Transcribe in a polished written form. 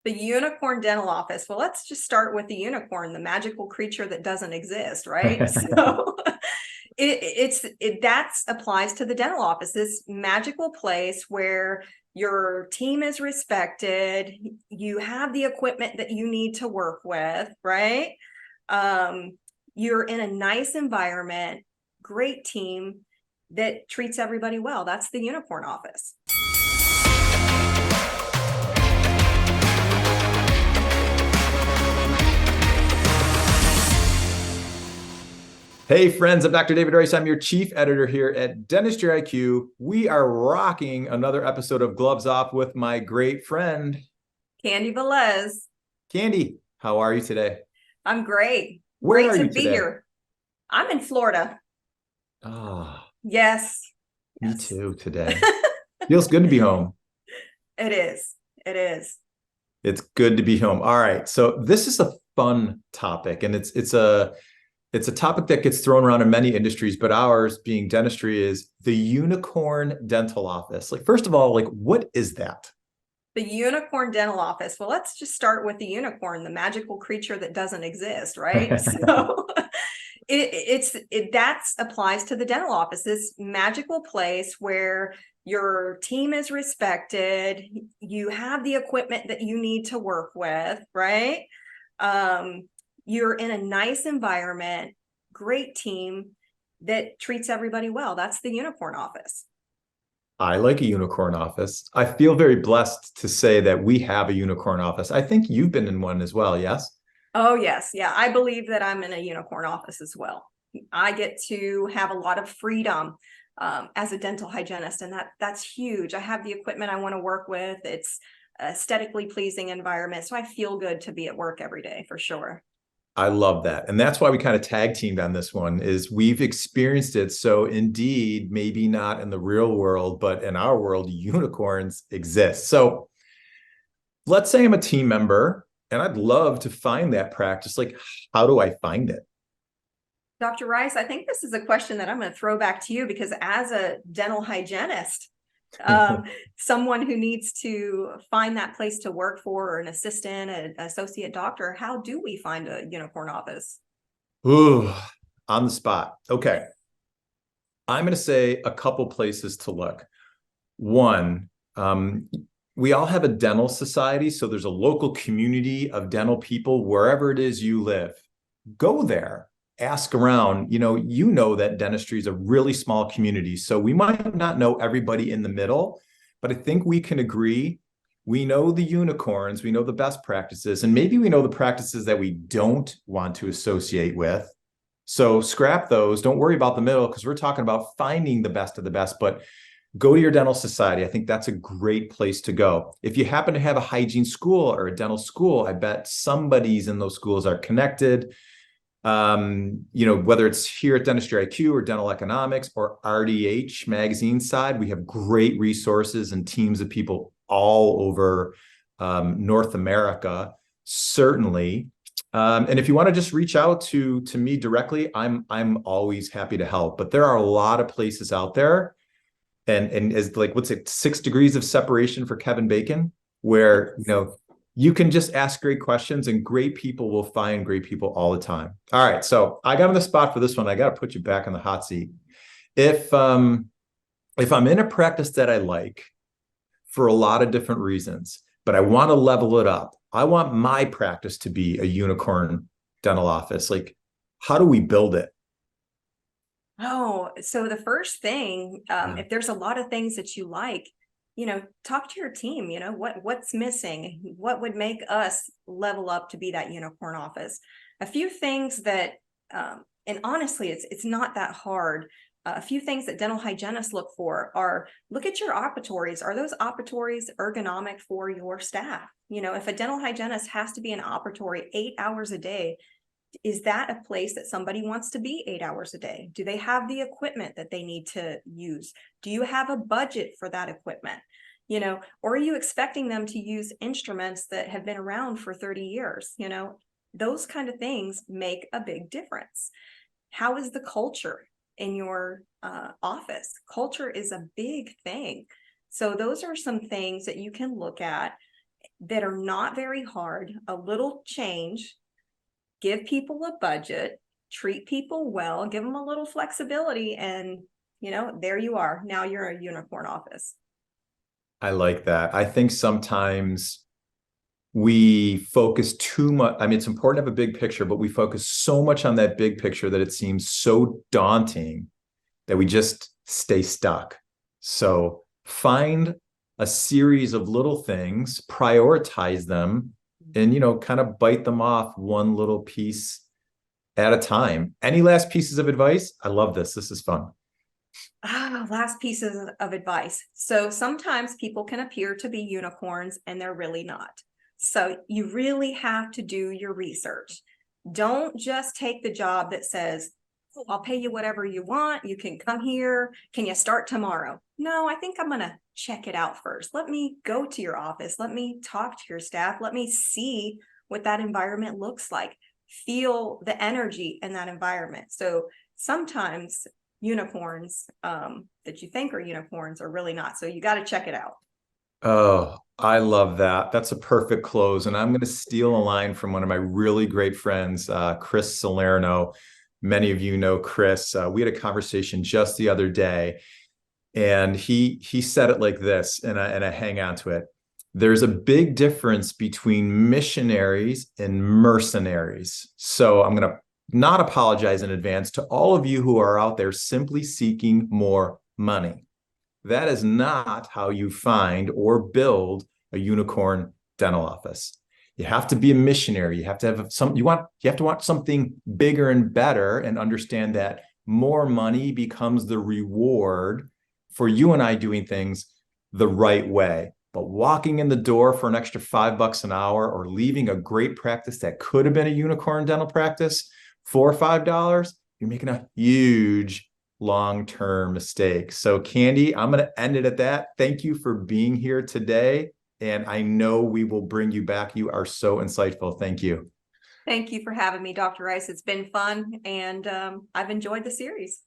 The unicorn dental office. Well, let's just start with the unicorn, the magical creature that doesn't exist, right? So that applies to the dental office, this magical place where your team is respected, you have the equipment that you need to work with, right? You're in a nice environment, great team that treats everybody well. That's the unicorn office. Hey friends, I'm Dr. David Drice. I'm your chief editor here at DentistryIQ. We are rocking another episode of Gloves Off with my great friend, Candy Velez. Candy. How are you today? I'm great. Where Great are to you be today? here. I'm in Florida. Ah, Yes. me Yes. too today. Feels good to be home. It is. It is. It's good to be home. All right. So this is a fun topic, and it's a topic that gets thrown around in many industries, but ours being dentistry is the unicorn dental office. Like, first of all, like, what is that? The unicorn dental office. Well, let's just start with the unicorn, the magical creature that doesn't exist, right? So that applies to the dental office, this magical place where your team is respected, you have the equipment that you need to work with, right? You're in a nice environment, great team that treats everybody well. That's the unicorn office. I like a unicorn office. I feel very blessed to say that we have a unicorn office. I think you've been in one as well, yes? Oh, yes. Yeah, I believe that I'm in a unicorn office as well. I get to have a lot of freedom as a dental hygienist, and that's huge. I have the equipment I want to work with. It's aesthetically pleasing environment, so I feel good to be at work every day for sure. I love that. And that's why we kind of tag teamed on this one is we've experienced it. So indeed, maybe not in the real world, but in our world, unicorns exist. So let's say I'm a team member and I'd love to find that practice. Like, how do I find it? Dr. Rice, I think this is a question that I'm going to throw back to you because as a dental hygienist, someone who needs to find that place to work for, or an assistant, an associate doctor, how do we find a unicorn office? Ooh, on the spot. Okay. I'm going to say a couple places to look. One, we all have a dental society. So there's a local community of dental people wherever it is you live. Go there, ask around. You know that dentistry is a really small community. So we might not know everybody in the middle, but I think we can agree we know the unicorns, we know the best practices, and maybe we know the practices that we don't want to associate with. So scrap those. Don't worry about the middle because we're talking about finding the best of the best, but go to your dental society. I think that's a great place to go. If you happen to have a hygiene school or a dental school, I bet somebody's in those schools are connected. Whether it's here at Dentistry IQ or Dental Economics or RDH magazine side, we have great resources and teams of people all over North America, certainly. And if you want to just reach out to me directly, I'm always happy to help. But there are a lot of places out there, and as like what's it, 6 degrees of separation for Kevin Bacon, where you can just ask great questions and great people will find great people all the time. All right, so I got on the spot for this one. I got to put you back in the hot seat. If I'm in a practice that I like for a lot of different reasons, but I want to level it up, I want my practice to be a unicorn dental office. Like, how do we build it? Oh, so the first thing, if there's a lot of things that you like, talk to your team. What's missing, what would make us level up to be that unicorn office. A few things that and honestly it's not that hard. A few things that dental hygienists look for are, look at your operatories. Are those operatories ergonomic for your staff? If a dental hygienist has to be in an operatory 8 hours a day, is that a place that somebody wants to be 8 hours a day? Do they have the equipment that they need to use? Do you have a budget for that equipment? Or are you expecting them to use instruments that have been around for 30 years? Those kind of things make a big difference. How is the culture in your office? Culture is a big thing. So those are some things that you can look at. that are not very hard, a little change, give people a budget, treat people well, give them a little flexibility, and there you are. Now you're a unicorn office. I like that. I think sometimes we focus too much. I mean, it's important to have a big picture, but we focus so much on that big picture that it seems so daunting that we just stay stuck. So find a series of little things, prioritize them, and, kind of bite them off one little piece at a time. Any last pieces of advice? I love this. This is fun. Last pieces of advice. So sometimes people can appear to be unicorns and they're really not. So you really have to do your research. Don't just take the job that says, oh, I'll pay you whatever you want. You can come here. Can you start tomorrow? No, I think I'm going to check it out first. Let me go to your office. Let me talk to your staff. Let me see what that environment looks like. Feel the energy in that environment. So sometimes unicorns that you think are unicorns are really not. So you got to check it out. Oh, I love that. That's a perfect close. And I'm going to steal a line from one of my really great friends, Chris Salerno. Many of you know Chris. We had a conversation just the other day, and he said it like this, and I hang on to it. There's a big difference between missionaries and mercenaries. So I'm going to not apologize in advance to all of you who are out there simply seeking more money. That is not how you find or build a unicorn dental office. You have to be a missionary. You have to have you have to want something bigger and better, and understand that more money becomes the reward for you and I doing things the right way. But walking in the door for an extra $5 an hour, or leaving a great practice that could have been a unicorn dental practice for $5, you're making a huge long-term mistake. So Candy, I'm going to end it at that. Thank you for being here today. And I know we will bring you back. You are so insightful. Thank you. Thank you for having me, Dr. Rice. It's been fun, and I've enjoyed the series.